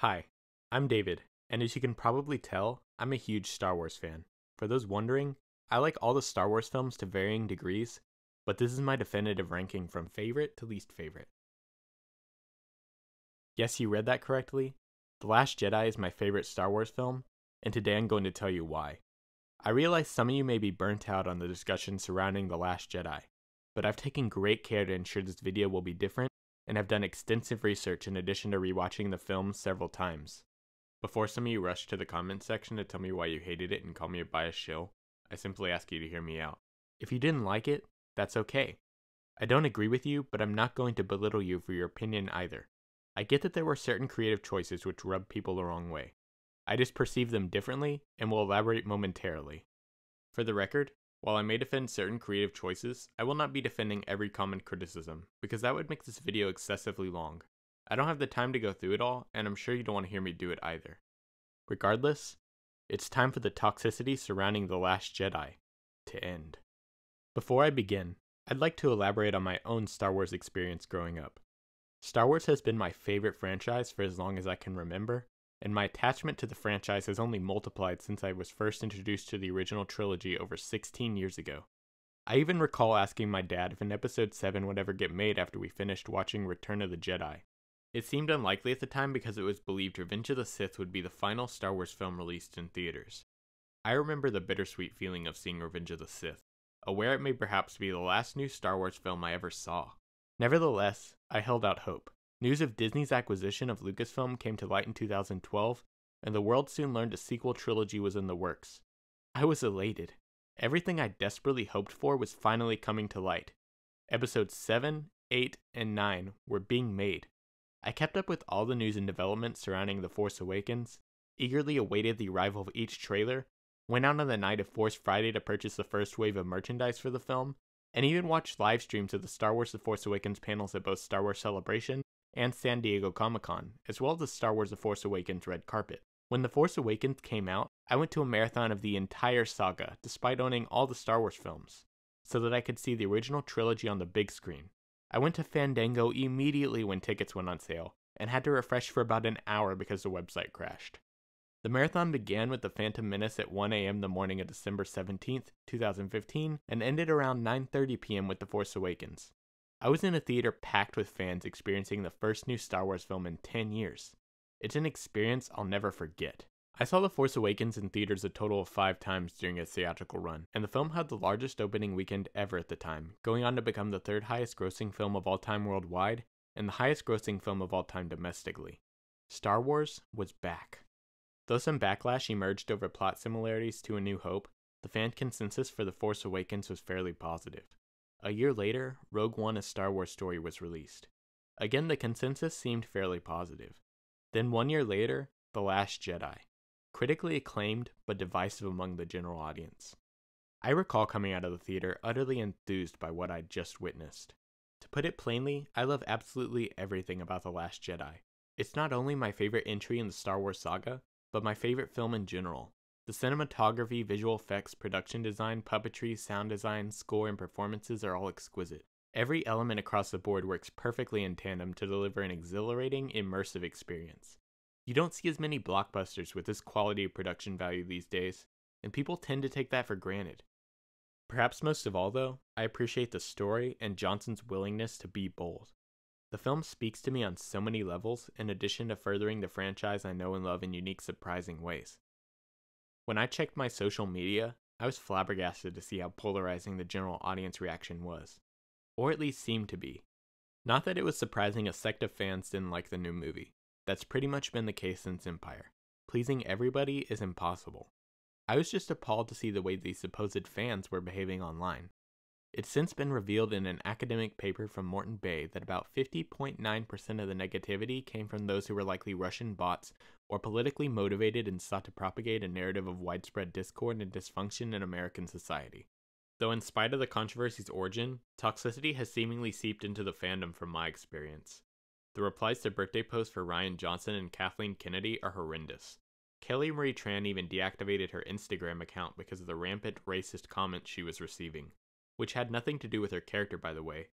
Hi, I'm David, and as you can probably tell, I'm a huge Star Wars fan. For those wondering, I like all the Star Wars films to varying degrees, but this is my definitive ranking from favorite to least favorite. Yes, you read that correctly. The Last Jedi is my favorite Star Wars film, and today I'm going to tell you why. I realize some of you may be burnt out on the discussion surrounding The Last Jedi, but I've taken great care to ensure this video will be different, and have done extensive research in addition to rewatching the film several times. Before some of you rush to the comments section to tell me why you hated it and call me a biased shill, I simply ask you to hear me out. If you didn't like it, that's okay. I don't agree with you, but I'm not going to belittle you for your opinion either. I get that there were certain creative choices which rubbed people the wrong way. I just perceive them differently, and will elaborate momentarily. For the record, while I may defend certain creative choices, I will not be defending every common criticism, because that would make this video excessively long. I don't have the time to go through it all, and I'm sure you don't want to hear me do it either. Regardless, it's time for the toxicity surrounding The Last Jedi to end. Before I begin, I'd like to elaborate on my own Star Wars experience growing up. Star Wars has been my favorite franchise for as long as I can remember, and my attachment to the franchise has only multiplied since I was first introduced to the original trilogy over 16 years ago. I even recall asking my dad if an episode 7 would ever get made after we finished watching Return of the Jedi. It seemed unlikely at the time because it was believed Revenge of the Sith would be the final Star Wars film released in theaters. I remember the bittersweet feeling of seeing Revenge of the Sith, aware it may perhaps be the last new Star Wars film I ever saw. Nevertheless, I held out hope. News of Disney's acquisition of Lucasfilm came to light in 2012, and the world soon learned a sequel trilogy was in the works. I was elated. Everything I desperately hoped for was finally coming to light. Episodes 7, 8, and 9 were being made. I kept up with all the news and developments surrounding The Force Awakens, eagerly awaited the arrival of each trailer, went out on the night of Force Friday to purchase the first wave of merchandise for the film, and even watched live streams of the Star Wars The Force Awakens panels at both Star Wars Celebration and San Diego Comic-Con, as well as the Star Wars The Force Awakens red carpet. When The Force Awakens came out, I went to a marathon of the entire saga, despite owning all the Star Wars films, so that I could see the original trilogy on the big screen. I went to Fandango immediately when tickets went on sale, and had to refresh for about an hour because the website crashed. The marathon began with The Phantom Menace at 1 a.m. the morning of December 17th, 2015, and ended around 9:30 p.m. with The Force Awakens. I was in a theater packed with fans experiencing the first new Star Wars film in 10 years. It's an experience I'll never forget. I saw The Force Awakens in theaters a total of 5 times during its theatrical run, and the film had the largest opening weekend ever at the time, going on to become the 3rd highest grossing film of all time worldwide, and the highest grossing film of all time domestically. Star Wars was back. Though some backlash emerged over plot similarities to A New Hope, the fan consensus for The Force Awakens was fairly positive. A year later, Rogue One: A Star Wars Story was released. Again, the consensus seemed fairly positive. Then 1 year later, The Last Jedi. Critically acclaimed, but divisive among the general audience. I recall coming out of the theater utterly enthused by what I'd just witnessed. To put it plainly, I love absolutely everything about The Last Jedi. It's not only my favorite entry in the Star Wars saga, but my favorite film in general. The cinematography, visual effects, production design, puppetry, sound design, score, and performances are all exquisite. Every element across the board works perfectly in tandem to deliver an exhilarating, immersive experience. You don't see as many blockbusters with this quality of production value these days, and people tend to take that for granted. Perhaps most of all, though, I appreciate the story and Johnson's willingness to be bold. The film speaks to me on so many levels, in addition to furthering the franchise I know and love in unique, surprising ways. When I checked my social media, I was flabbergasted to see how polarizing the general audience reaction was. Or at least seemed to be. Not that it was surprising a sect of fans didn't like the new movie. That's pretty much been the case since Empire. Pleasing everybody is impossible. I was just appalled to see the way these supposed fans were behaving online. It's since been revealed in an academic paper from Morton Bay that about 50.9% of the negativity came from those who were likely Russian bots or politically motivated and sought to propagate a narrative of widespread discord and dysfunction in American society. Though in spite of the controversy's origin, toxicity has seemingly seeped into the fandom from my experience. The replies to birthday posts for Rian Johnson and Kathleen Kennedy are horrendous. Kelly Marie-Tran even deactivated her Instagram account because of the rampant racist comments she was receiving, which had nothing to do with her character, by the way.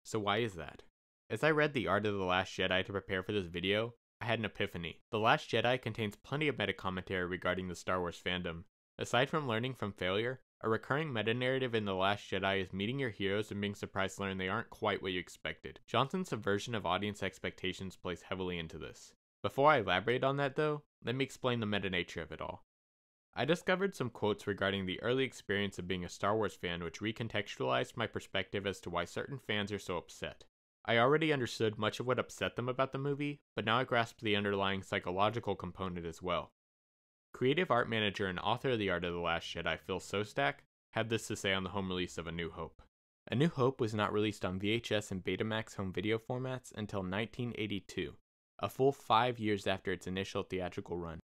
So why is that? As I read The Art of the Last Jedi to prepare for this video, I had an epiphany. The Last Jedi contains plenty of meta-commentary regarding the Star Wars fandom. Aside from learning from failure, a recurring meta-narrative in The Last Jedi is meeting your heroes and being surprised to learn they aren't quite what you expected. Johnson's subversion of audience expectations plays heavily into this. Before I elaborate on that though, let me explain the meta-nature of it all. I discovered some quotes regarding the early experience of being a Star Wars fan which recontextualized my perspective as to why certain fans are so upset. I already understood much of what upset them about the movie, but now I grasp the underlying psychological component as well. Creative art manager and author of The Art of the Last Jedi, Phil Szostak, had this to say on the home release of A New Hope. A New Hope was not released on VHS and Betamax home video formats until 1982, a full 5 years after its initial theatrical run.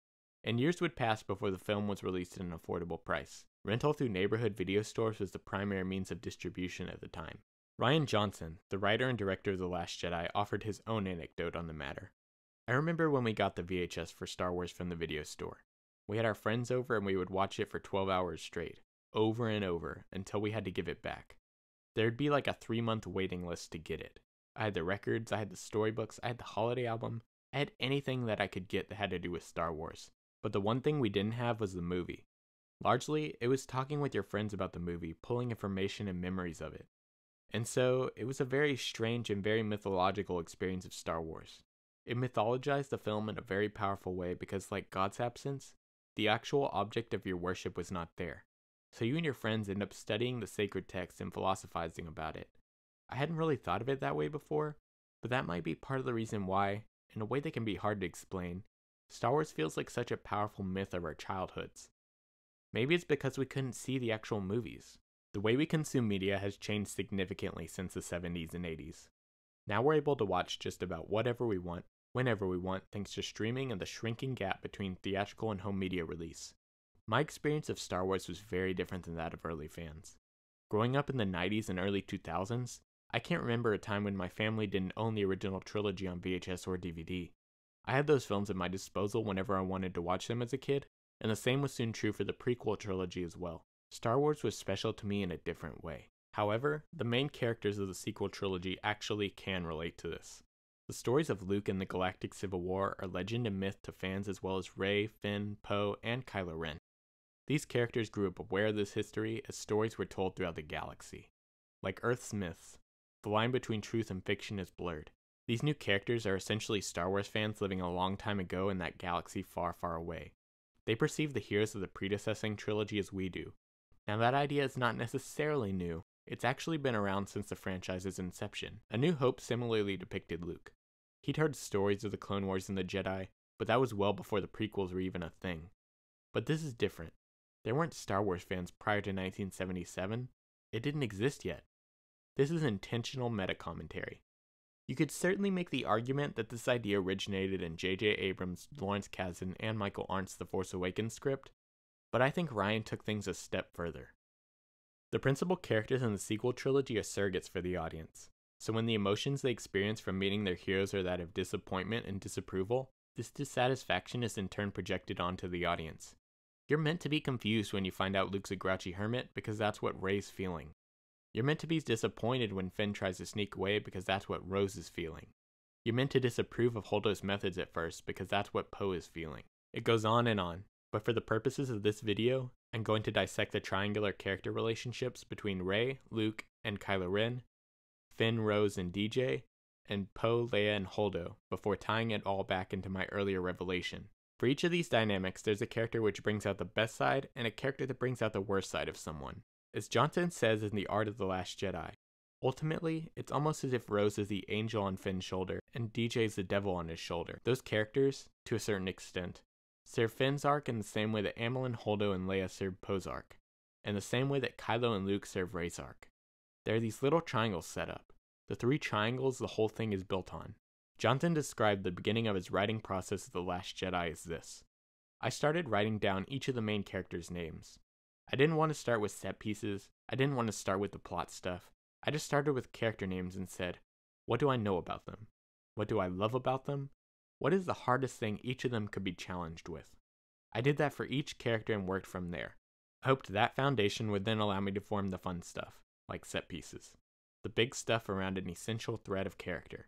And years would pass before the film was released at an affordable price. Rental through neighborhood video stores was the primary means of distribution at the time. Rian Johnson, the writer and director of The Last Jedi, offered his own anecdote on the matter. I remember when we got the VHS for Star Wars from the video store. We had our friends over and we would watch it for 12 hours straight, over and over, until we had to give it back. There'd be like a 3-month waiting list to get it. I had the records, I had the storybooks, I had the holiday album, I had anything that I could get that had to do with Star Wars. But the one thing we didn't have was the movie. Largely, it was talking with your friends about the movie, pulling information and memories of it. And so, it was a very strange and very mythological experience of Star Wars. It mythologized the film in a very powerful way because, like God's absence, the actual object of your worship was not there. So you and your friends end up studying the sacred text and philosophizing about it. I hadn't really thought of it that way before, but that might be part of the reason why, in a way that can be hard to explain, Star Wars feels like such a powerful myth of our childhoods. Maybe it's because we couldn't see the actual movies. The way we consume media has changed significantly since the 70s and 80s. Now we're able to watch just about whatever we want, whenever we want, thanks to streaming and the shrinking gap between theatrical and home media release. My experience of Star Wars was very different than that of early fans. Growing up in the 90s and early 2000s, I can't remember a time when my family didn't own the original trilogy on VHS or DVD. I had those films at my disposal whenever I wanted to watch them as a kid, and the same was soon true for the prequel trilogy as well. Star Wars was special to me in a different way. However, the main characters of the sequel trilogy actually can relate to this. The stories of Luke and the Galactic Civil War are legend and myth to fans as well as Rey, Finn, Poe, and Kylo Ren. These characters grew up aware of this history as stories were told throughout the galaxy. Like Earth's myths, the line between truth and fiction is blurred. These new characters are essentially Star Wars fans living a long time ago in that galaxy far, far away. They perceive the heroes of the predecessing trilogy as we do. Now that idea is not necessarily new. It's actually been around since the franchise's inception. A New Hope similarly depicted Luke. He'd heard stories of the Clone Wars and the Jedi, but that was well before the prequels were even a thing. But this is different. There weren't Star Wars fans prior to 1977. It didn't exist yet. This is intentional meta-commentary. You could certainly make the argument that this idea originated in J.J. Abrams', Lawrence Kasdan, and Michael Arndt's The Force Awakens script, but I think Rian took things a step further. The principal characters in the sequel trilogy are surrogates for the audience. So when the emotions they experience from meeting their heroes are that of disappointment and disapproval, this dissatisfaction is in turn projected onto the audience. You're meant to be confused when you find out Luke's a grouchy hermit because that's what Rey's feeling. You're meant to be disappointed when Finn tries to sneak away because that's what Rose is feeling. You're meant to disapprove of Holdo's methods at first because that's what Poe is feeling. It goes on, but for the purposes of this video, I'm going to dissect the triangular character relationships between Rey, Luke, and Kylo Ren, Finn, Rose, and DJ, and Poe, Leia, and Holdo, before tying it all back into my earlier revelation. For each of these dynamics, there's a character which brings out the best side, and a character that brings out the worst side of someone. As Johnson says in The Art of the Last Jedi, ultimately, it's almost as if Rose is the angel on Finn's shoulder, and DJ is the devil on his shoulder. Those characters, to a certain extent, serve Finn's arc in the same way that Amilyn, Holdo, and Leia serve Poe's arc, and the same way that Kylo and Luke serve Rey's arc. There are these little triangles set up, the 3 triangles the whole thing is built on. Johnson described the beginning of his writing process of The Last Jedi as this. I started writing down each of the main characters' names. I didn't want to start with set pieces, I didn't want to start with the plot stuff. I just started with character names and said, what do I know about them? What do I love about them? What is the hardest thing each of them could be challenged with? I did that for each character and worked from there. I hoped that foundation would then allow me to form the fun stuff, like set pieces. The big stuff around an essential thread of character.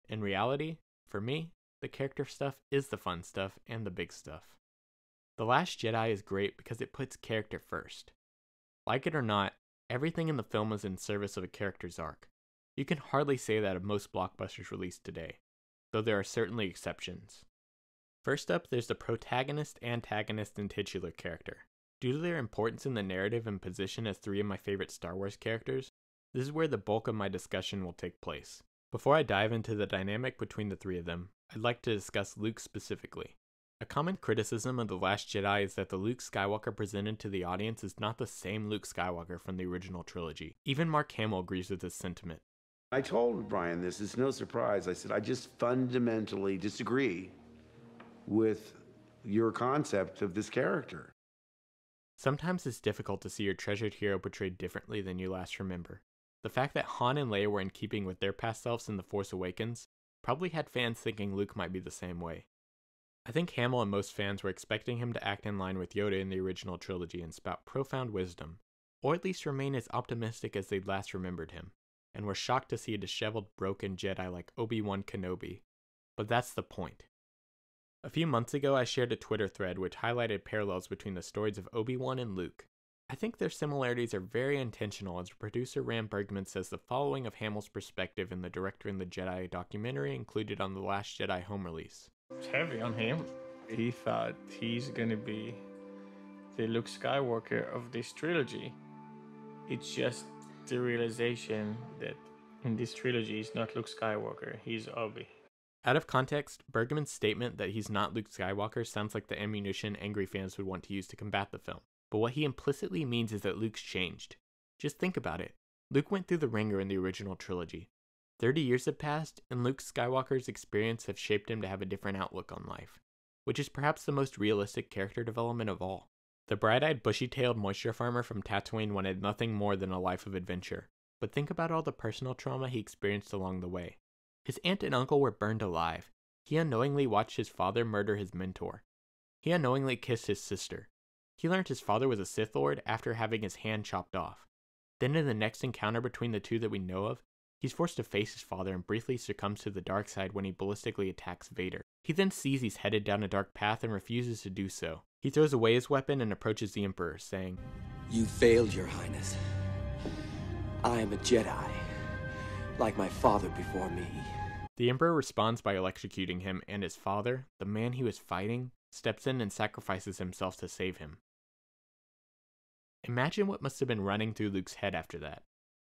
In reality, for me, the character stuff is the fun stuff and the big stuff. The Last Jedi is great because it puts character first. Like it or not, everything in the film is in service of a character's arc. You can hardly say that of most blockbusters released today, though there are certainly exceptions. First up, there's the protagonist, antagonist, and titular character. Due to their importance in the narrative and position as 3 of my favorite Star Wars characters, this is where the bulk of my discussion will take place. Before I dive into the dynamic between the 3 of them, I'd like to discuss Luke specifically. A common criticism of The Last Jedi is that the Luke Skywalker presented to the audience is not the same Luke Skywalker from the original trilogy. Even Mark Hamill agrees with this sentiment. I told Brian this, it's no surprise. I said, I just fundamentally disagree with your concept of this character. Sometimes it's difficult to see your treasured hero portrayed differently than you last remember. The fact that Han and Leia were in keeping with their past selves in The Force Awakens probably had fans thinking Luke might be the same way. I think Hamill and most fans were expecting him to act in line with Yoda in the original trilogy and spout profound wisdom, or at least remain as optimistic as they'd last remembered him, and were shocked to see a disheveled, broken Jedi like Obi-Wan Kenobi. But that's the point. A few months ago, I shared a Twitter thread which highlighted parallels between the stories of Obi-Wan and Luke. I think their similarities are very intentional, as producer Ram Bergman says the following of Hamill's perspective in the Director and the Jedi documentary included on the Last Jedi home release. It's heavy on him. He thought he's gonna be the Luke Skywalker of this trilogy. It's just the realization that in this trilogy he's not Luke Skywalker, he's Obi. Out of context, Bergman's statement that he's not Luke Skywalker sounds like the ammunition angry fans would want to use to combat the film. But what he implicitly means is that Luke's changed. Just think about it. Luke went through the ringer in the original trilogy. 30 years have passed, and Luke Skywalker's experience have shaped him to have a different outlook on life, which is perhaps the most realistic character development of all. The bright-eyed, bushy-tailed moisture farmer from Tatooine wanted nothing more than a life of adventure, but think about all the personal trauma he experienced along the way. His aunt and uncle were burned alive. He unknowingly watched his father murder his mentor. He unknowingly kissed his sister. He learned his father was a Sith Lord after having his hand chopped off. Then in the next encounter between the two that we know of, he's forced to face his father and briefly succumbs to the dark side when he ballistically attacks Vader. He then sees he's headed down a dark path and refuses to do so. He throws away his weapon and approaches the Emperor, saying, "You failed, Your Highness. I am a Jedi, like my father before me." The Emperor responds by electrocuting him, and his father, the man he was fighting, steps in and sacrifices himself to save him. Imagine what must have been running through Luke's head after that.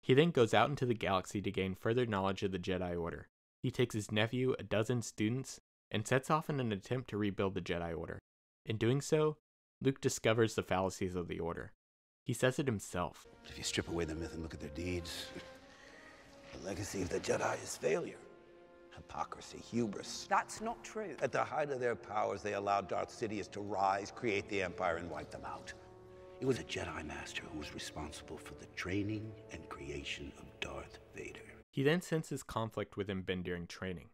He then goes out into the galaxy to gain further knowledge of the Jedi Order. He takes his nephew, a dozen students, and sets off in an attempt to rebuild the Jedi Order. In doing so, Luke discovers the fallacies of the Order. He says it himself. If you strip away the myth and look at their deeds, the legacy of the Jedi is failure, hypocrisy, hubris. That's not true. At the height of their powers, they allowed Darth Sidious to rise, create the Empire, and wipe them out. It was a Jedi Master who was responsible for the training and creation of Darth Vader. He then senses conflict within Ben during training.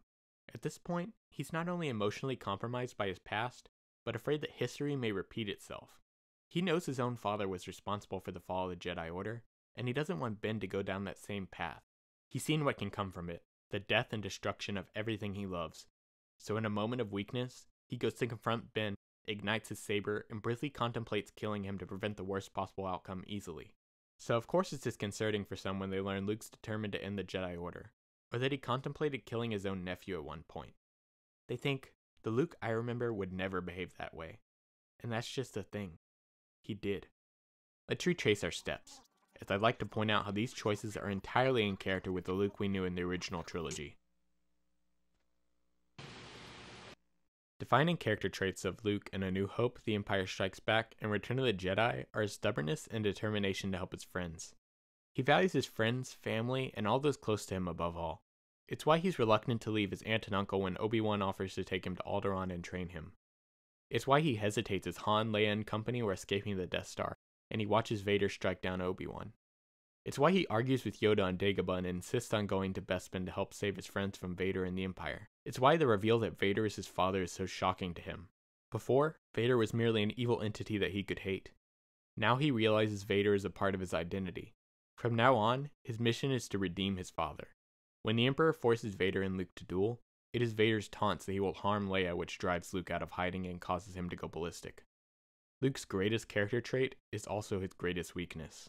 At this point, he's not only emotionally compromised by his past, but afraid that history may repeat itself. He knows his own father was responsible for the fall of the Jedi Order, and he doesn't want Ben to go down that same path. He's seen what can come from it, the death and destruction of everything he loves. So in a moment of weakness, he goes to confront Ben, ignites his saber, and briefly contemplates killing him to prevent the worst possible outcome easily. So of course it's disconcerting for some when they learn Luke's determined to end the Jedi Order, or that he contemplated killing his own nephew at one point. They think, the Luke I remember would never behave that way. And that's just the thing. He did. Let's retrace our steps, as I'd like to point out how these choices are entirely in character with the Luke we knew in the original trilogy. Defining character traits of Luke in A New Hope, The Empire Strikes Back, and Return of the Jedi are his stubbornness and determination to help his friends. He values his friends, family, and all those close to him above all. It's why he's reluctant to leave his aunt and uncle when Obi-Wan offers to take him to Alderaan and train him. It's why he hesitates as Han, Leia, and company were escaping the Death Star, and he watches Vader strike down Obi-Wan. It's why he argues with Yoda on Dagobah and insists on going to Bespin to help save his friends from Vader and the Empire. It's why the reveal that Vader is his father is so shocking to him. Before, Vader was merely an evil entity that he could hate. Now he realizes Vader is a part of his identity. From now on, his mission is to redeem his father. When the Emperor forces Vader and Luke to duel, it is Vader's taunts that he will harm Leia which drives Luke out of hiding and causes him to go ballistic. Luke's greatest character trait is also his greatest weakness.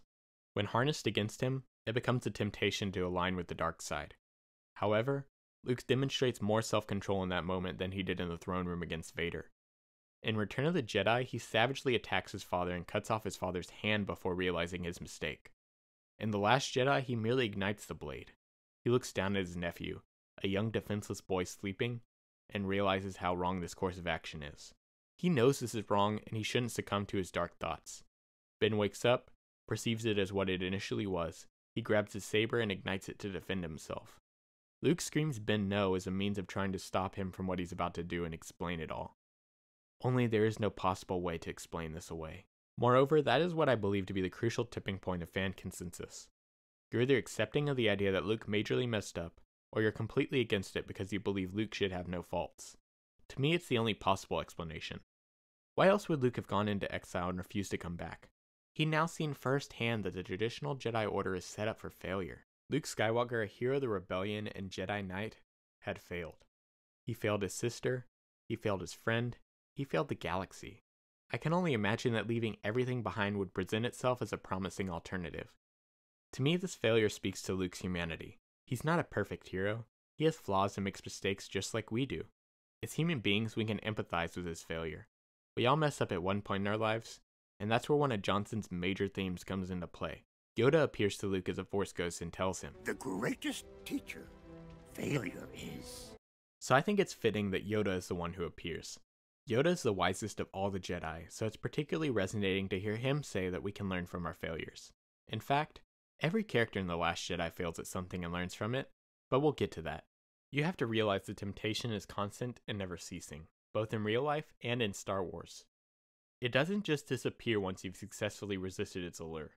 When harnessed against him, it becomes a temptation to align with the dark side. However, Luke demonstrates more self-control in that moment than he did in the throne room against Vader. In Return of the Jedi, he savagely attacks his father and cuts off his father's hand before realizing his mistake. In The Last Jedi, he merely ignites the blade. He looks down at his nephew, a young defenseless boy sleeping, and realizes how wrong this course of action is. He knows this is wrong and he shouldn't succumb to his dark thoughts. Ben wakes up, perceives it as what it initially was. He grabs his saber and ignites it to defend himself. Luke screams Ben no as a means of trying to stop him from what he's about to do and explain it all. Only there is no possible way to explain this away. Moreover, that is what I believe to be the crucial tipping point of fan consensus. You're either accepting of the idea that Luke majorly messed up, or you're completely against it because you believe Luke should have no faults. To me, it's the only possible explanation. Why else would Luke have gone into exile and refused to come back? He'd now seen firsthand that the traditional Jedi Order is set up for failure. Luke Skywalker, a hero of the rebellion and Jedi Knight, had failed. He failed his sister, he failed his friend, he failed the galaxy. I can only imagine that leaving everything behind would present itself as a promising alternative. To me, this failure speaks to Luke's humanity. He's not a perfect hero. He has flaws and makes mistakes just like we do. As human beings, we can empathize with his failure. We all mess up at one point in our lives, and that's where one of Johnson's major themes comes into play. Yoda appears to Luke as a Force ghost and tells him, The greatest teacher failure is. So I think it's fitting that Yoda is the one who appears. Yoda is the wisest of all the Jedi, so it's particularly resonating to hear him say that we can learn from our failures. In fact, every character in The Last Jedi fails at something and learns from it, but we'll get to that. You have to realize the temptation is constant and never ceasing, both in real life and in Star Wars. It doesn't just disappear once you've successfully resisted its allure.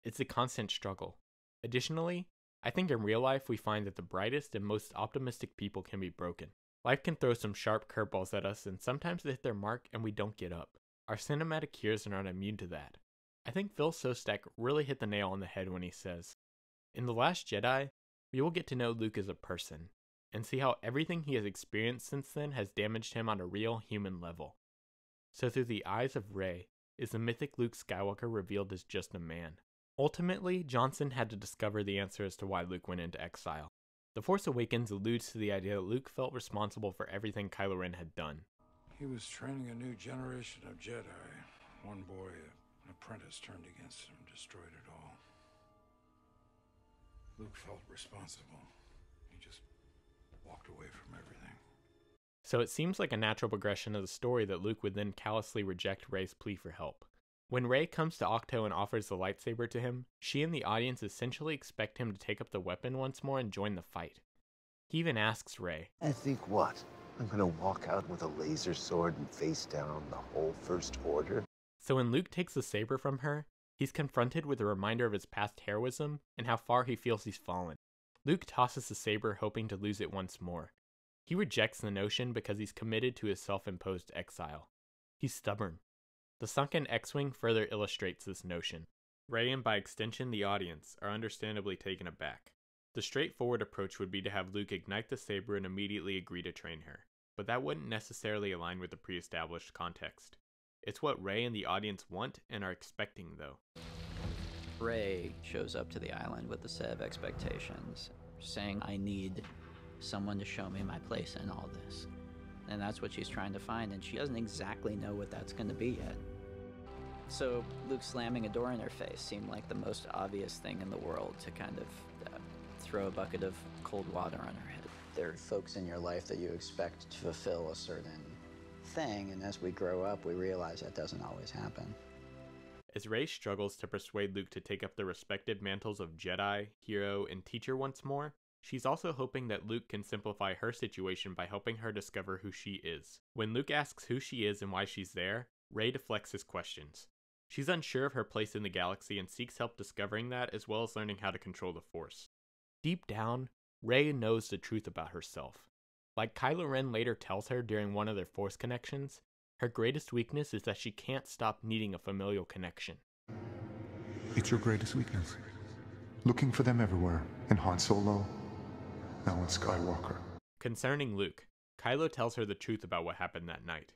It's a constant struggle. Additionally, I think in real life we find that the brightest and most optimistic people can be broken. Life can throw some sharp curveballs at us and sometimes they hit their mark and we don't get up. Our cinematic heroes are not immune to that. I think Phil Sostek really hit the nail on the head when he says, in The Last Jedi, we will get to know Luke as a person, and see how everything he has experienced since then has damaged him on a real human level. So through the eyes of Rey, is the mythic Luke Skywalker revealed as just a man. Ultimately, Johnson had to discover the answer as to why Luke went into exile. The Force Awakens alludes to the idea that Luke felt responsible for everything Kylo Ren had done. He was training a new generation of Jedi. One boy, an apprentice, turned against him, destroyed it all. Luke felt responsible. He just walked away from everything. So it seems like a natural progression of the story that Luke would then callously reject Rey's plea for help. When Rey comes to Octo and offers the lightsaber to him, she and the audience essentially expect him to take up the weapon once more and join the fight. He even asks Rey, I think what? I'm gonna walk out with a laser sword and face down the whole First Order? So when Luke takes the saber from her, he's confronted with a reminder of his past heroism and how far he feels he's fallen. Luke tosses the saber hoping to lose it once more. He rejects the notion because he's committed to his self-imposed exile. He's stubborn. The sunken X-Wing further illustrates this notion. Rey and by extension the audience are understandably taken aback. The straightforward approach would be to have Luke ignite the saber and immediately agree to train her, but that wouldn't necessarily align with the pre-established context. It's what Rey and the audience want and are expecting, though. Rey shows up to the island with a set of expectations, saying, I need someone to show me my place in all this. And that's what she's trying to find, and she doesn't exactly know what that's going to be yet. So Luke slamming a door in her face seemed like the most obvious thing in the world to kind of throw a bucket of cold water on her head. There are folks in your life that you expect to fulfill a certain thing, and as we grow up, we realize that doesn't always happen. As Rey struggles to persuade Luke to take up the respective mantles of Jedi, hero, and teacher once more, she's also hoping that Luke can simplify her situation by helping her discover who she is. When Luke asks who she is and why she's there, Rey deflects his questions. She's unsure of her place in the galaxy and seeks help discovering that as well as learning how to control the Force. Deep down, Rey knows the truth about herself. Like Kylo Ren later tells her during one of their Force connections, her greatest weakness is that she can't stop needing a familial connection. It's your greatest weakness. Looking for them everywhere, in Han Solo, now in Skywalker. Concerning Luke, Kylo tells her the truth about what happened that night.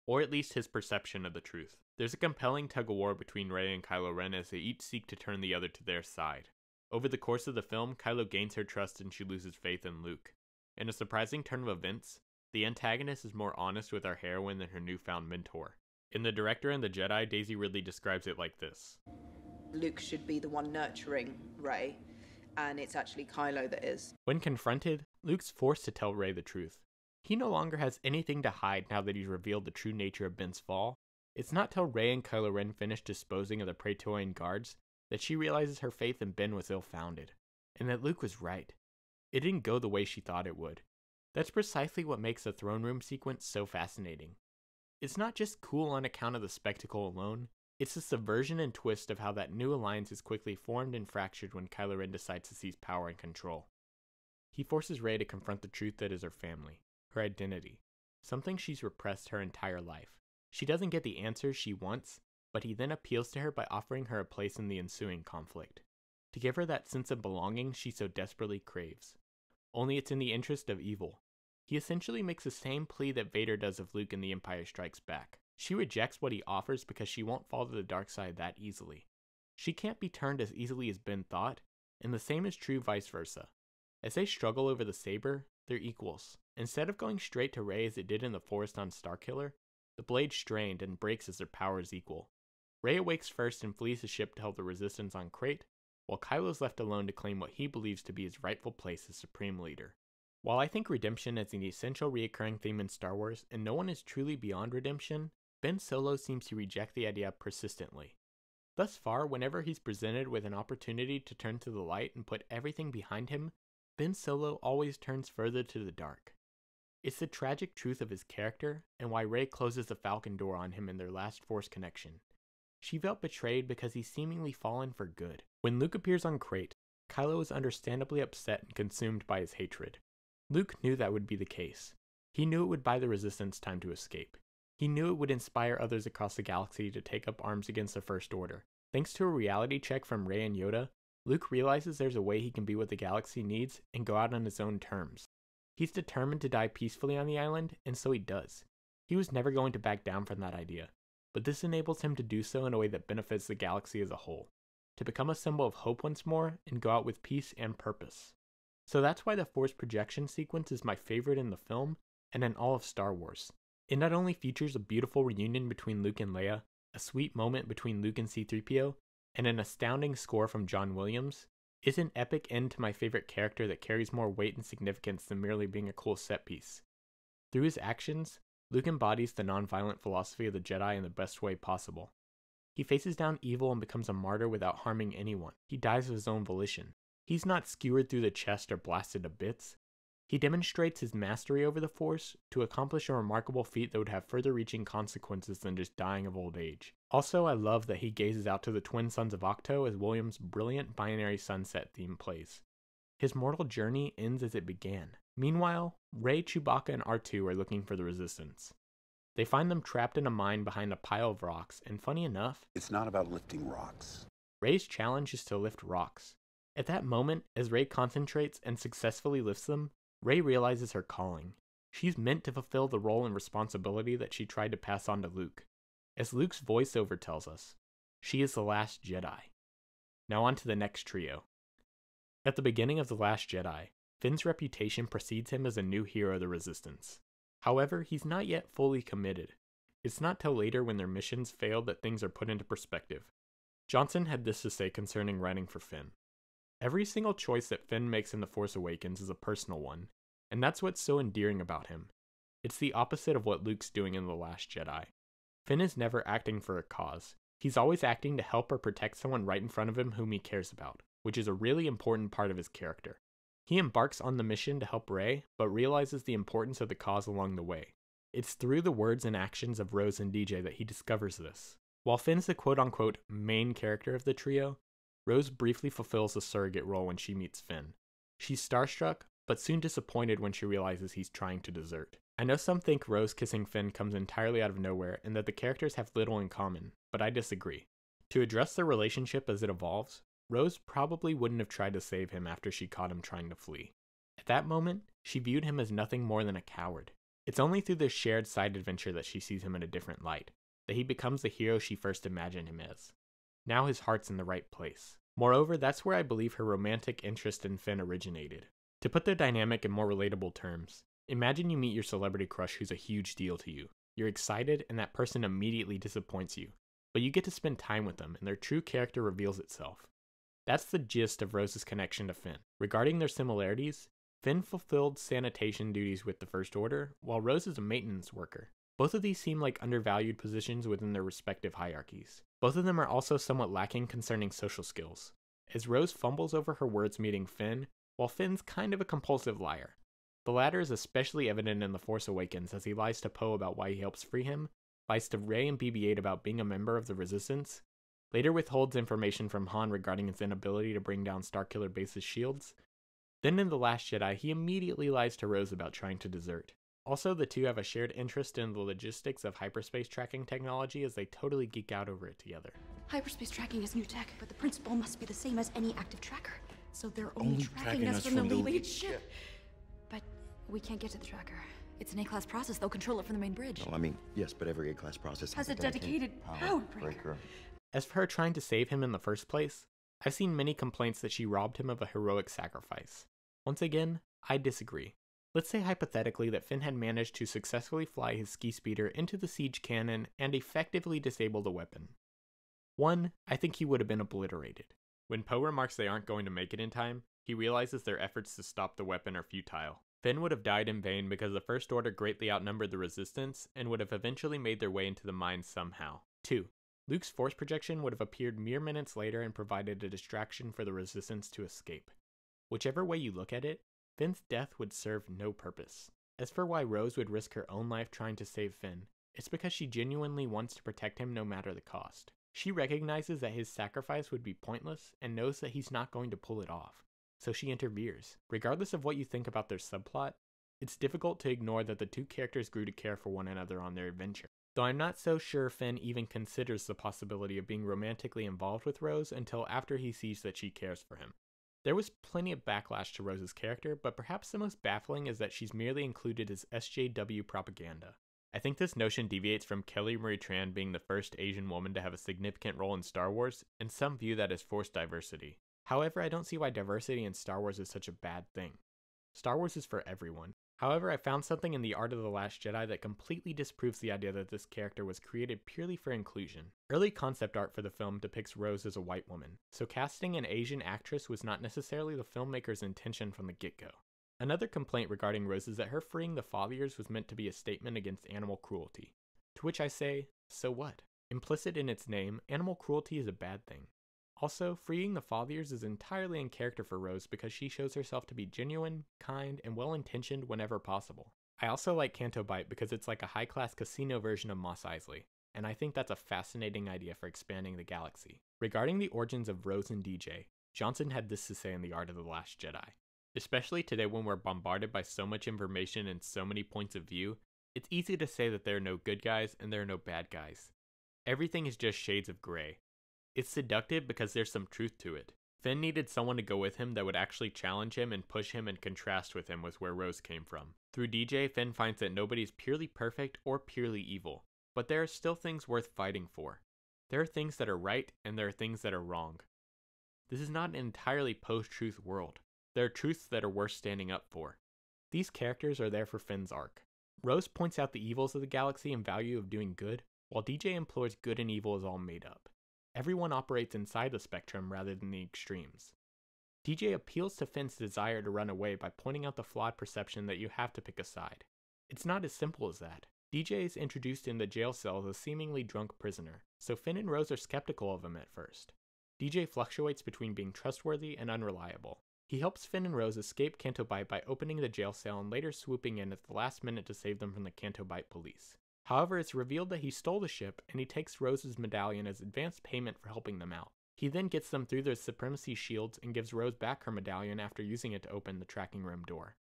Or at least his perception of the truth. There's a compelling tug-of-war between Rey and Kylo Ren as they each seek to turn the other to their side. Over the course of the film, Kylo gains her trust and she loses faith in Luke. In a surprising turn of events, the antagonist is more honest with our heroine than her newfound mentor. In The Director and the Jedi, Daisy Ridley describes it like this. Luke should be the one nurturing Rey, and it's actually Kylo that is. When confronted, Luke's forced to tell Rey the truth. He no longer has anything to hide now that he's revealed the true nature of Ben's fall. It's not till Rey and Kylo Ren finish disposing of the Praetorian guards that she realizes her faith in Ben was ill-founded, and that Luke was right. It didn't go the way she thought it would. That's precisely what makes the throne room sequence so fascinating. It's not just cool on account of the spectacle alone, it's the subversion and twist of how that new alliance is quickly formed and fractured when Kylo Ren decides to seize power and control. He forces Rey to confront the truth that is her family, her identity, something she's repressed her entire life. She doesn't get the answers she wants, but he then appeals to her by offering her a place in the ensuing conflict, to give her that sense of belonging she so desperately craves. Only it's in the interest of evil. He essentially makes the same plea that Vader does of Luke in The Empire Strikes Back. She rejects what he offers because she won't fall to the dark side that easily. She can't be turned as easily as Ben thought, and the same is true vice versa. As they struggle over the saber, they're equals. Instead of going straight to Rey as it did in the forest on Starkiller, the blade strained and breaks as their powers equal. Rey awakes first and flees the ship to help the resistance on Crate, while Kylo's left alone to claim what he believes to be his rightful place as Supreme Leader. While I think redemption is an essential recurring theme in Star Wars, and no one is truly beyond redemption, Ben Solo seems to reject the idea persistently. Thus far, whenever he's presented with an opportunity to turn to the light and put everything behind him, Ben Solo always turns further to the dark. It's the tragic truth of his character, and why Rey closes the Falcon door on him in their last Force connection. She felt betrayed because he's seemingly fallen for good. When Luke appears on Crate, Kylo is understandably upset and consumed by his hatred. Luke knew that would be the case. He knew it would buy the Resistance time to escape. He knew it would inspire others across the galaxy to take up arms against the First Order. Thanks to a reality check from Rey and Yoda, Luke realizes there's a way he can be what the galaxy needs and go out on his own terms. He's determined to die peacefully on the island, and so he does. He was never going to back down from that idea, but this enables him to do so in a way that benefits the galaxy as a whole, to become a symbol of hope once more and go out with peace and purpose. So that's why the Force projection sequence is my favorite in the film and in all of Star Wars. It not only features a beautiful reunion between Luke and Leia, a sweet moment between Luke and C-3PO, and an astounding score from John Williams, it's an epic end to my favorite character that carries more weight and significance than merely being a cool set piece. Through his actions, Luke embodies the non-violent philosophy of the Jedi in the best way possible. He faces down evil and becomes a martyr without harming anyone. He dies of his own volition. He's not skewered through the chest or blasted to bits. He demonstrates his mastery over the Force to accomplish a remarkable feat that would have further reaching consequences than just dying of old age. Also, I love that he gazes out to the twin suns of Octo as Williams' brilliant binary sunset theme plays. His mortal journey ends as it began. Meanwhile, Rey, Chewbacca, and R2 are looking for the Resistance. They find them trapped in a mine behind a pile of rocks, and funny enough, It's not about lifting rocks. Rey's challenge is to lift rocks. At that moment, as Rey concentrates and successfully lifts them, Rey realizes her calling. She's meant to fulfill the role and responsibility that she tried to pass on to Luke. As Luke's voiceover tells us, she is the Last Jedi. Now on to the next trio. At the beginning of The Last Jedi, Finn's reputation precedes him as a new hero of the Resistance. However, he's not yet fully committed. It's not till later when their missions failed that things are put into perspective. Johnson had this to say concerning writing for Finn. Every single choice that Finn makes in The Force Awakens is a personal one, and that's what's so endearing about him. It's the opposite of what Luke's doing in The Last Jedi. Finn is never acting for a cause. He's always acting to help or protect someone right in front of him whom he cares about, which is a really important part of his character. He embarks on the mission to help Rey, but realizes the importance of the cause along the way. It's through the words and actions of Rose and DJ that he discovers this. While Finn's the quote-unquote main character of the trio, Rose briefly fulfills a surrogate role when she meets Finn. She's starstruck, but soon disappointed when she realizes he's trying to desert. I know some think Rose kissing Finn comes entirely out of nowhere and that the characters have little in common, but I disagree. To address their relationship as it evolves, Rose probably wouldn't have tried to save him after she caught him trying to flee. At that moment, she viewed him as nothing more than a coward. It's only through this shared side adventure that she sees him in a different light, that he becomes the hero she first imagined him as. Now his heart's in the right place. Moreover, that's where I believe her romantic interest in Finn originated. To put their dynamic in more relatable terms, imagine you meet your celebrity crush who's a huge deal to you. You're excited and that person immediately disappoints you, but you get to spend time with them and their true character reveals itself. That's the gist of Rose's connection to Finn. Regarding their similarities, Finn fulfilled sanitation duties with the First Order, while Rose is a maintenance worker. Both of these seem like undervalued positions within their respective hierarchies. Both of them are also somewhat lacking concerning social skills, as Rose fumbles over her words meeting Finn, while Finn's kind of a compulsive liar. The latter is especially evident in The Force Awakens as he lies to Poe about why he helps free him, lies to Rey and BB-8 about being a member of the Resistance, later withholds information from Han regarding his inability to bring down Starkiller Base's shields. Then in The Last Jedi, he immediately lies to Rose about trying to desert. Also, the two have a shared interest in the logistics of hyperspace tracking technology as they totally geek out over it together. Hyperspace tracking is new tech, but the principle must be the same as any active tracker. So they're only tracking us from the lead ship. But we can't get to the tracker. It's an A-class process. They'll control it from the main bridge. No, I mean, yes, but every A-class process has a dedicated power breaker. As for her trying to save him in the first place, I've seen many complaints that she robbed him of a heroic sacrifice. Once again, I disagree. Let's say hypothetically that Finn had managed to successfully fly his ski speeder into the siege cannon and effectively disable the weapon. 1, I think he would have been obliterated. When Poe remarks they aren't going to make it in time, he realizes their efforts to stop the weapon are futile. Finn would have died in vain because the First Order greatly outnumbered the Resistance and would have eventually made their way into the mine somehow. 2, Luke's force projection would have appeared mere minutes later and provided a distraction for the Resistance to escape. Whichever way you look at it, Finn's death would serve no purpose. As for why Rose would risk her own life trying to save Finn, it's because she genuinely wants to protect him no matter the cost. She recognizes that his sacrifice would be pointless and knows that he's not going to pull it off, so she interferes. Regardless of what you think about their subplot, it's difficult to ignore that the two characters grew to care for one another on their adventure. Though I'm not so sure Finn even considers the possibility of being romantically involved with Rose until after he sees that she cares for him. There was plenty of backlash to Rose's character, but perhaps the most baffling is that she's merely included as SJW propaganda. I think this notion deviates from Kelly Marie-Tran being the first Asian woman to have a significant role in Star Wars, and some view that as forced diversity. However, I don't see why diversity in Star Wars is such a bad thing. Star Wars is for everyone. However, I found something in The Art of the Last Jedi that completely disproves the idea that this character was created purely for inclusion. Early concept art for the film depicts Rose as a white woman, so casting an Asian actress was not necessarily the filmmaker's intention from the get-go. Another complaint regarding Rose is that her freeing the Fathiers was meant to be a statement against animal cruelty. To which I say, so what? Implicit in its name, animal cruelty is a bad thing. Also, freeing the Fathiers is entirely in character for Rose because she shows herself to be genuine, kind, and well-intentioned whenever possible. I also like Canto Bight because it's like a high-class casino version of Mos Eisley, and I think that's a fascinating idea for expanding the galaxy. Regarding the origins of Rose and DJ, Johnson had this to say in The Art of the Last Jedi. Especially today when we're bombarded by so much information and so many points of view, it's easy to say that there are no good guys and there are no bad guys. Everything is just shades of gray. It's seductive because there's some truth to it. Finn needed someone to go with him that would actually challenge him and push him and contrast with him was where Rose came from. Through DJ, Finn finds that nobody's purely perfect or purely evil, but there are still things worth fighting for. There are things that are right and there are things that are wrong. This is not an entirely post-truth world. There are truths that are worth standing up for. These characters are there for Finn's arc. Rose points out the evils of the galaxy and value of doing good, while DJ implores good and evil is all made up. Everyone operates inside the spectrum rather than the extremes. DJ appeals to Finn's desire to run away by pointing out the flawed perception that you have to pick a side. It's not as simple as that. DJ is introduced in the jail cell as a seemingly drunk prisoner, so Finn and Rose are skeptical of him at first. DJ fluctuates between being trustworthy and unreliable. He helps Finn and Rose escape Canto Bight by opening the jail cell and later swooping in at the last minute to save them from the Canto Bight police. However, it's revealed that he stole the ship, and he takes Rose's medallion as advance payment for helping them out. He then gets them through their supremacy shields and gives Rose back her medallion after using it to open the tracking room door.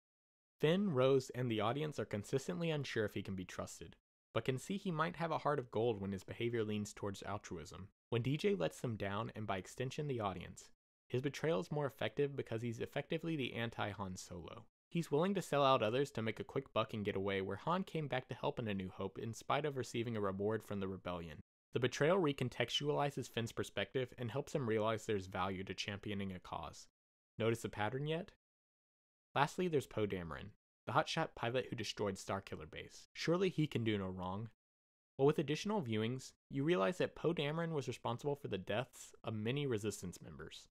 Finn, Rose, and the audience are consistently unsure if he can be trusted, but can see he might have a heart of gold when his behavior leans towards altruism. When DJ lets them down, and by extension the audience, his betrayal is more effective because he's effectively the anti-Han Solo. He's willing to sell out others to make a quick buck and get away, where Han came back to help in A New Hope in spite of receiving a reward from the rebellion. The betrayal recontextualizes Finn's perspective and helps him realize there's value to championing a cause. Notice a pattern yet? Lastly, there's Poe Dameron, the hotshot pilot who destroyed Starkiller Base. Surely he can do no wrong. Well, with additional viewings, you realize that Poe Dameron was responsible for the deaths of many Resistance members.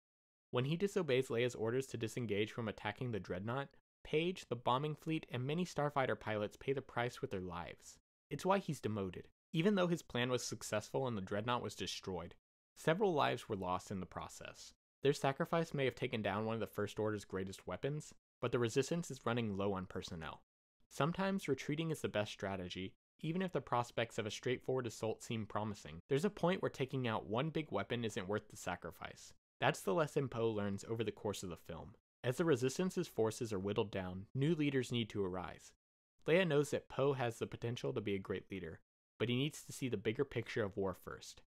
When he disobeys Leia's orders to disengage from attacking the Dreadnought, Paige, the bombing fleet, and many starfighter pilots pay the price with their lives. It's why he's demoted. Even though his plan was successful and the Dreadnought was destroyed, several lives were lost in the process. Their sacrifice may have taken down one of the First Order's greatest weapons, but the Resistance is running low on personnel. Sometimes retreating is the best strategy, even if the prospects of a straightforward assault seem promising. There's a point where taking out one big weapon isn't worth the sacrifice. That's the lesson Poe learns over the course of the film. As the Resistance's forces are whittled down, new leaders need to arise. Leia knows that Poe has the potential to be a great leader, but he needs to see the bigger picture of war first.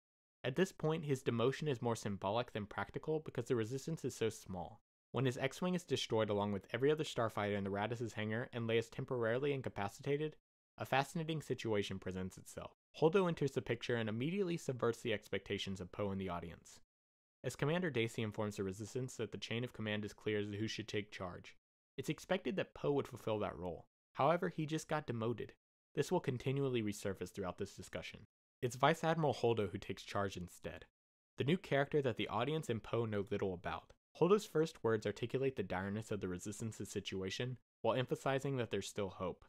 At this point, his demotion is more symbolic than practical because the Resistance is so small. When his X-Wing is destroyed along with every other starfighter in the Radis's hangar and Leia is temporarily incapacitated, a fascinating situation presents itself. Holdo enters the picture and immediately subverts the expectations of Poe and the audience. As Commander Dacey informs the Resistance that the chain of command is clear as to who should take charge, it's expected that Poe would fulfill that role. However, he just got demoted. This will continually resurface throughout this discussion. It's Vice Admiral Holdo who takes charge instead, the new character that the audience and Poe know little about. Holdo's first words articulate the direness of the Resistance's situation, while emphasizing that there's still hope.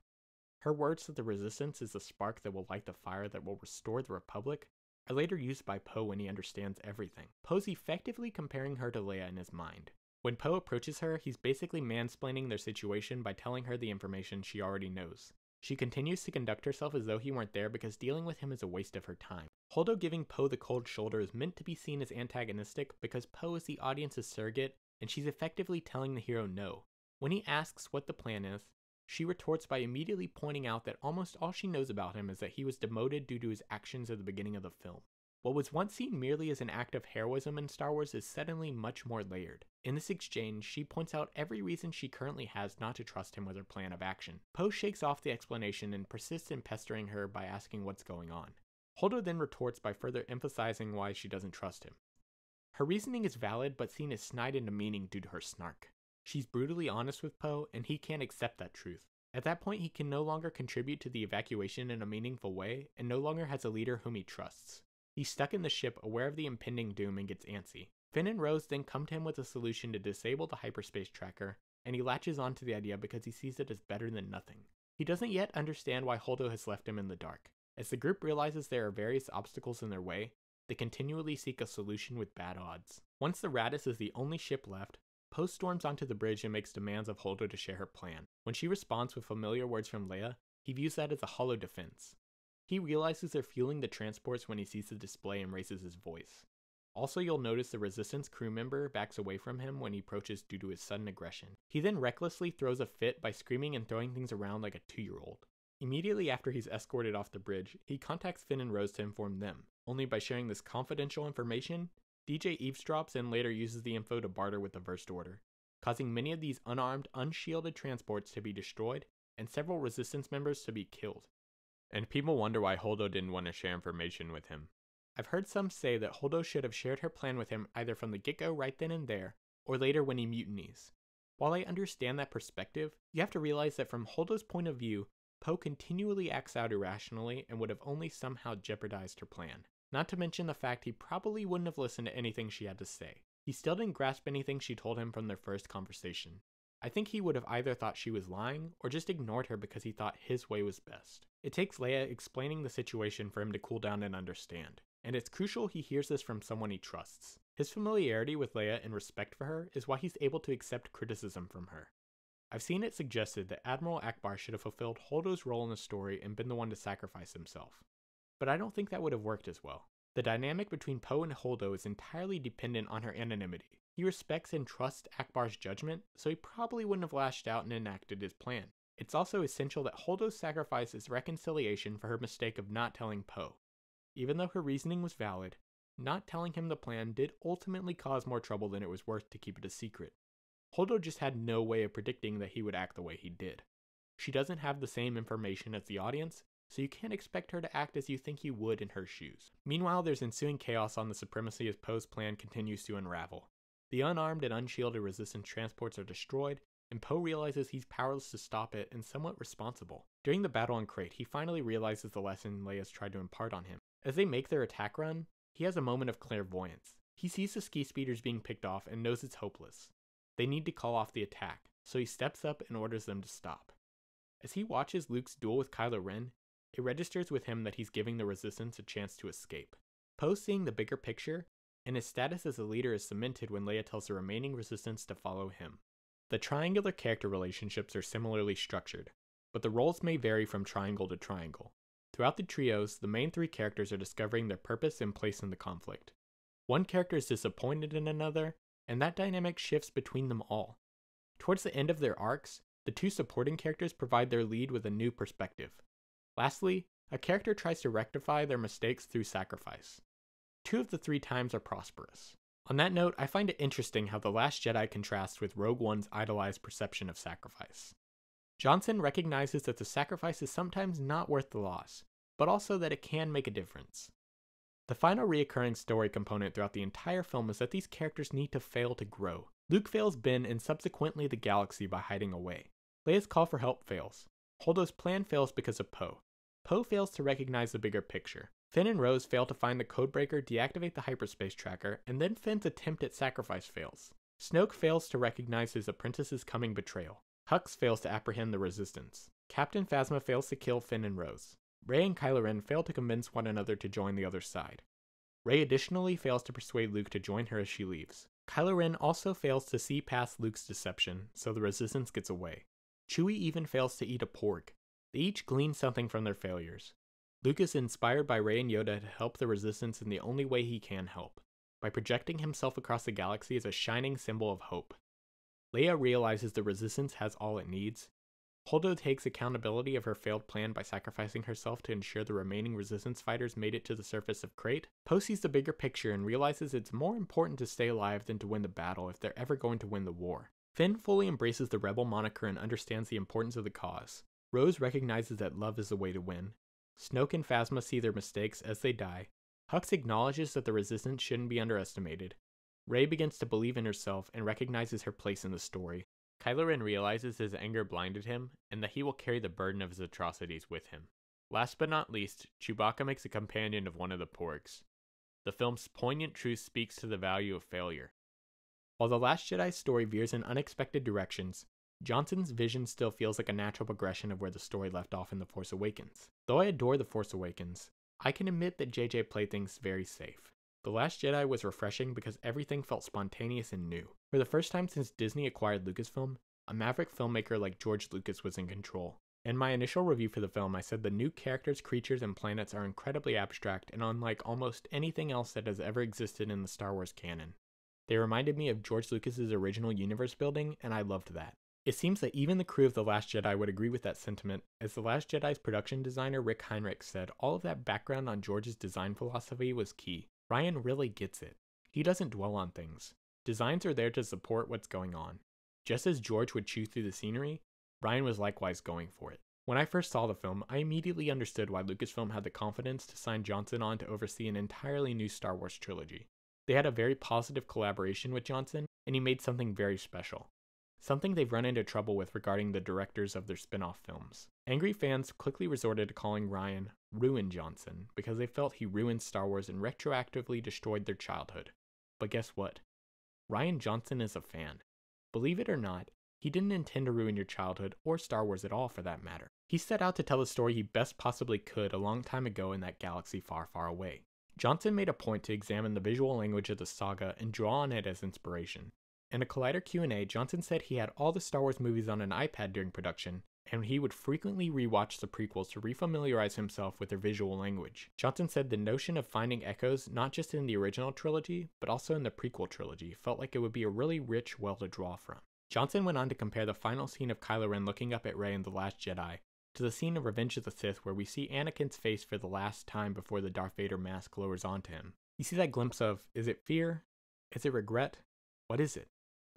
Her words that the Resistance is the spark that will light the fire that will restore the Republic are later used by Poe when he understands everything. Poe's effectively comparing her to Leia in his mind. When Poe approaches her, he's basically mansplaining their situation by telling her the information she already knows. She continues to conduct herself as though he weren't there because dealing with him is a waste of her time. Holdo giving Poe the cold shoulder is meant to be seen as antagonistic because Poe is the audience's surrogate and she's effectively telling the hero no. When he asks what the plan is, she retorts by immediately pointing out that almost all she knows about him is that he was demoted due to his actions at the beginning of the film. What was once seen merely as an act of heroism in Star Wars is suddenly much more layered. In this exchange, she points out every reason she currently has not to trust him with her plan of action. Poe shakes off the explanation and persists in pestering her by asking what's going on. Holdo then retorts by further emphasizing why she doesn't trust him. Her reasoning is valid but seen as snide and demeaning due to her snark. She's brutally honest with Poe, and he can't accept that truth. At that point, he can no longer contribute to the evacuation in a meaningful way, and no longer has a leader whom he trusts. He's stuck in the ship, aware of the impending doom, and gets antsy. Finn and Rose then come to him with a solution to disable the hyperspace tracker, and he latches on to the idea because he sees it as better than nothing. He doesn't yet understand why Holdo has left him in the dark. As the group realizes there are various obstacles in their way, They continually seek a solution with bad odds. Once the Raddus is the only ship left, Poe storms onto the bridge and makes demands of Holdo to share her plan. When she responds with familiar words from Leia, he views that as a hollow defense. He realizes they're fueling the transports when he sees the display and raises his voice. Also, you'll notice the Resistance crew member backs away from him when he approaches due to his sudden aggression. He then recklessly throws a fit by screaming and throwing things around like a 2-year-old. Immediately after he's escorted off the bridge, he contacts Finn and Rose to inform them. Only by sharing this confidential information, DJ eavesdrops and later uses the info to barter with the First Order, causing many of these unarmed, unshielded transports to be destroyed and several Resistance members to be killed. And people wonder why Holdo didn't want to share information with him. I've heard some say that Holdo should have shared her plan with him either from the get-go right then and there, or later when he mutinies. While I understand that perspective, you have to realize that from Holdo's point of view, Poe continually acts out irrationally and would have only somehow jeopardized her plan. Not to mention the fact he probably wouldn't have listened to anything she had to say. He still didn't grasp anything she told him from their first conversation. I think he would have either thought she was lying, or just ignored her because he thought his way was best. It takes Leia explaining the situation for him to cool down and understand. And it's crucial he hears this from someone he trusts. His familiarity with Leia and respect for her is why he's able to accept criticism from her. I've seen it suggested that Admiral Ackbar should have fulfilled Holdo's role in the story and been the one to sacrifice himself. But I don't think that would have worked as well. The dynamic between Poe and Holdo is entirely dependent on her anonymity. He respects and trusts Ackbar's judgment, so he probably wouldn't have lashed out and enacted his plan. It's also essential that Holdo's sacrifice is reconciliation for her mistake of not telling Poe. Even though her reasoning was valid, not telling him the plan did ultimately cause more trouble than it was worth to keep it a secret. Holdo just had no way of predicting that he would act the way he did. She doesn't have the same information as the audience, so you can't expect her to act as you think you would in her shoes. Meanwhile, there's ensuing chaos on the Supremacy as Poe's plan continues to unravel. The unarmed and unshielded Resistance transports are destroyed, and Poe realizes he's powerless to stop it and somewhat responsible. During the battle on Crate, he finally realizes the lesson Leia's tried to impart on him. As they make their attack run, he has a moment of clairvoyance. He sees the ski speeders being picked off and knows it's hopeless. They need to call off the attack, so he steps up and orders them to stop. As he watches Luke's duel with Kylo Ren, it registers with him that he's giving the Resistance a chance to escape. Poe seeing the bigger picture, and his status as a leader is cemented when Leia tells the remaining Resistance to follow him. The triangular character relationships are similarly structured, but the roles may vary from triangle to triangle. Throughout the trios, the main 3 characters are discovering their purpose and place in the conflict. One character is disappointed in another, and that dynamic shifts between them all. Towards the end of their arcs, the 2 supporting characters provide their lead with a new perspective. Lastly, a character tries to rectify their mistakes through sacrifice. 2 of the 3 times are prosperous. On that note, I find it interesting how The Last Jedi contrasts with Rogue One's idolized perception of sacrifice. Johnson recognizes that the sacrifice is sometimes not worth the loss, but also that it can make a difference. The final reoccurring story component throughout the entire film is that these characters need to fail to grow. Luke fails Ben and subsequently the galaxy by hiding away. Leia's call for help fails. Holdo's plan fails because of Poe. Poe fails to recognize the bigger picture. Finn and Rose fail to find the codebreaker, deactivate the hyperspace tracker, and then Finn's attempt at sacrifice fails. Snoke fails to recognize his apprentice's coming betrayal. Hux fails to apprehend the Resistance. Captain Phasma fails to kill Finn and Rose. Rey and Kylo Ren fail to convince one another to join the other side. Rey additionally fails to persuade Luke to join her as she leaves. Kylo Ren also fails to see past Luke's deception, so the Resistance gets away. Chewie even fails to eat a porg. They each glean something from their failures. Luke is inspired by Rey and Yoda to help the Resistance in the only way he can help, by projecting himself across the galaxy as a shining symbol of hope. Leia realizes the Resistance has all it needs. Holdo takes accountability of her failed plan by sacrificing herself to ensure the remaining Resistance fighters made it to the surface of Crate. Poe sees the bigger picture and realizes it's more important to stay alive than to win the battle if they're ever going to win the war. Finn fully embraces the rebel moniker and understands the importance of the cause. Rose recognizes that love is the way to win. Snoke and Phasma see their mistakes as they die. Hux acknowledges that the Resistance shouldn't be underestimated. Rey begins to believe in herself and recognizes her place in the story. Kylo Ren realizes his anger blinded him, and that he will carry the burden of his atrocities with him. Last but not least, Chewbacca makes a companion of one of the porgs. The film's poignant truth speaks to the value of failure. While The Last Jedi story veers in unexpected directions, Johnson's vision still feels like a natural progression of where the story left off in The Force Awakens. Though I adore The Force Awakens, I can admit that JJ played things very safe. The Last Jedi was refreshing because everything felt spontaneous and new. For the first time since Disney acquired Lucasfilm, a maverick filmmaker like George Lucas was in control. In my initial review for the film, I said the new characters, creatures, and planets are incredibly abstract and unlike almost anything else that has ever existed in the Star Wars canon. They reminded me of George Lucas's original universe building, and I loved that. It seems that even the crew of The Last Jedi would agree with that sentiment, as The Last Jedi's production designer Rick Heinrich said all of that background on George's design philosophy was key. Rian really gets it. He doesn't dwell on things. Designs are there to support what's going on. Just as George would chew through the scenery, Rian was likewise going for it. When I first saw the film, I immediately understood why Lucasfilm had the confidence to sign Johnson on to oversee an entirely new Star Wars trilogy. They had a very positive collaboration with Johnson, and he made something very special. Something they've run into trouble with regarding the directors of their spin-off films. Angry fans quickly resorted to calling Rian Ruin Johnson because they felt he ruined Star Wars and retroactively destroyed their childhood. But guess what? Rian Johnson is a fan. Believe it or not, he didn't intend to ruin your childhood or Star Wars at all for that matter. He set out to tell the story he best possibly could a long time ago in that galaxy far, far away. Johnson made a point to examine the visual language of the saga and draw on it as inspiration. In a Collider Q&A, Johnson said he had all the Star Wars movies on an iPad during production, and he would frequently rewatch the prequels to refamiliarize himself with their visual language. Johnson said the notion of finding echoes not just in the original trilogy, but also in the prequel trilogy felt like it would be a really rich well to draw from. Johnson went on to compare the final scene of Kylo Ren looking up at Rey in The Last Jedi to the scene of Revenge of the Sith where we see Anakin's face for the last time before the Darth Vader mask lowers onto him. You see that glimpse of, is it fear? Is it regret? What is it?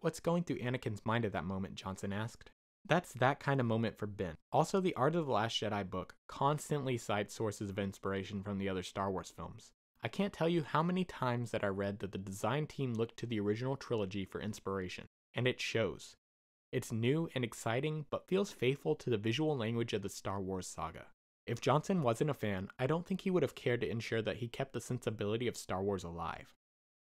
What's going through Anakin's mind at that moment, Johnson asked. That's that kind of moment for Ben. Also, the Art of the Last Jedi book constantly cites sources of inspiration from the other Star Wars films. I can't tell you how many times that I read that the design team looked to the original trilogy for inspiration, and it shows. It's new and exciting, but feels faithful to the visual language of the Star Wars saga. If Johnson wasn't a fan, I don't think he would have cared to ensure that he kept the sensibility of Star Wars alive.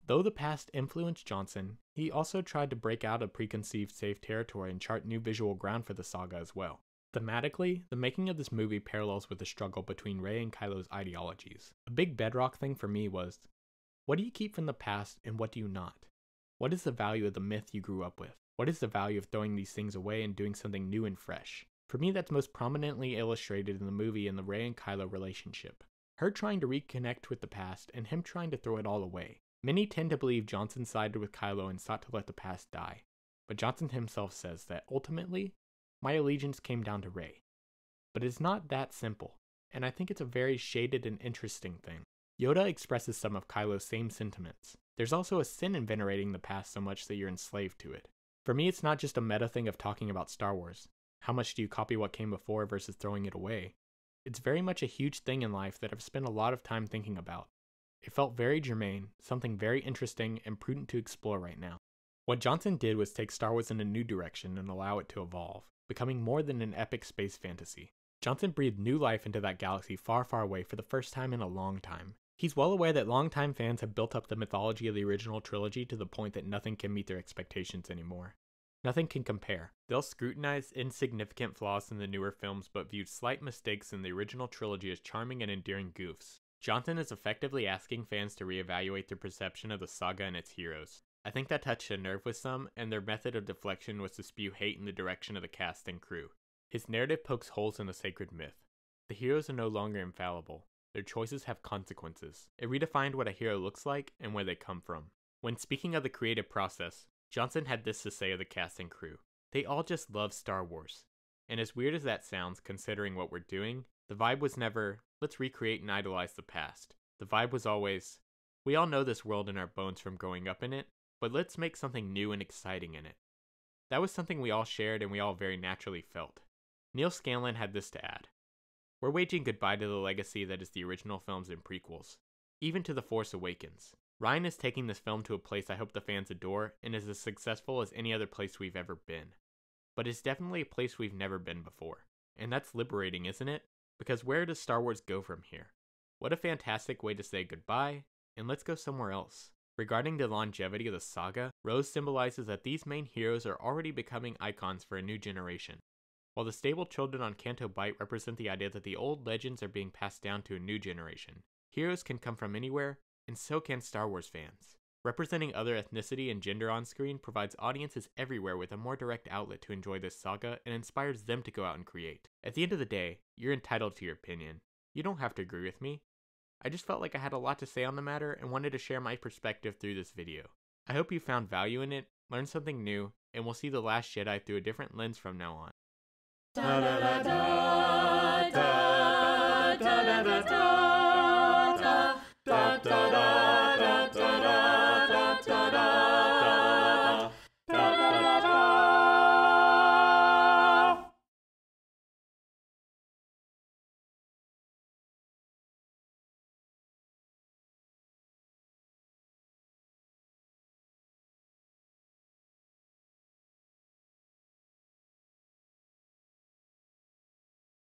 Though the past influenced Johnson, he also tried to break out of preconceived safe territory and chart new visual ground for the saga as well. Thematically, the making of this movie parallels with the struggle between Rey and Kylo's ideologies. A big bedrock thing for me was, what do you keep from the past and what do you not? What is the value of the myth you grew up with? What is the value of throwing these things away and doing something new and fresh? For me, that's most prominently illustrated in the movie in the Rey and Kylo relationship. Her trying to reconnect with the past and him trying to throw it all away. Many tend to believe Johnson sided with Kylo and sought to let the past die, but Johnson himself says that ultimately, my allegiance came down to Rey. But it's not that simple, and I think it's a very shaded and interesting thing. Yoda expresses some of Kylo's same sentiments. There's also a sin in venerating the past so much that you're enslaved to it. For me, it's not just a meta thing of talking about Star Wars. How much do you copy what came before versus throwing it away? It's very much a huge thing in life that I've spent a lot of time thinking about. It felt very germane, something very interesting and prudent to explore right now. What Johnson did was take Star Wars in a new direction and allow it to evolve, becoming more than an epic space fantasy. Johnson breathed new life into that galaxy far, far away for the first time in a long time. He's well aware that longtime fans have built up the mythology of the original trilogy to the point that nothing can meet their expectations anymore. Nothing can compare. They'll scrutinize insignificant flaws in the newer films but viewed slight mistakes in the original trilogy as charming and endearing goofs. Johnson is effectively asking fans to reevaluate their perception of the saga and its heroes. I think that touched a nerve with some, and their method of deflection was to spew hate in the direction of the cast and crew. His narrative pokes holes in the sacred myth. The heroes are no longer infallible. Their choices have consequences. It redefined what a hero looks like and where they come from. When speaking of the creative process, Johnson had this to say of the cast and crew. They all just love Star Wars. And as weird as that sounds, considering what we're doing, the vibe was never, let's recreate and idolize the past. The vibe was always, we all know this world in our bones from growing up in it, but let's make something new and exciting in it. That was something we all shared and we all very naturally felt. Neil Scanlon had this to add. We're waging goodbye to the legacy that is the original films and prequels, even to The Force Awakens. Rian is taking this film to a place I hope the fans adore and is as successful as any other place we've ever been. But it's definitely a place we've never been before. And that's liberating, isn't it? Because where does Star Wars go from here? What a fantastic way to say goodbye, and let's go somewhere else. Regarding the longevity of the saga, Rose symbolizes that these main heroes are already becoming icons for a new generation. While the stable children on Canto Bight represent the idea that the old legends are being passed down to a new generation. Heroes can come from anywhere, and so can Star Wars fans. Representing other ethnicity and gender on screen provides audiences everywhere with a more direct outlet to enjoy this saga and inspires them to go out and create. At the end of the day, you're entitled to your opinion. You don't have to agree with me. I just felt like I had a lot to say on the matter and wanted to share my perspective through this video. I hope you found value in it, learned something new, and will see The Last Jedi through a different lens from now on.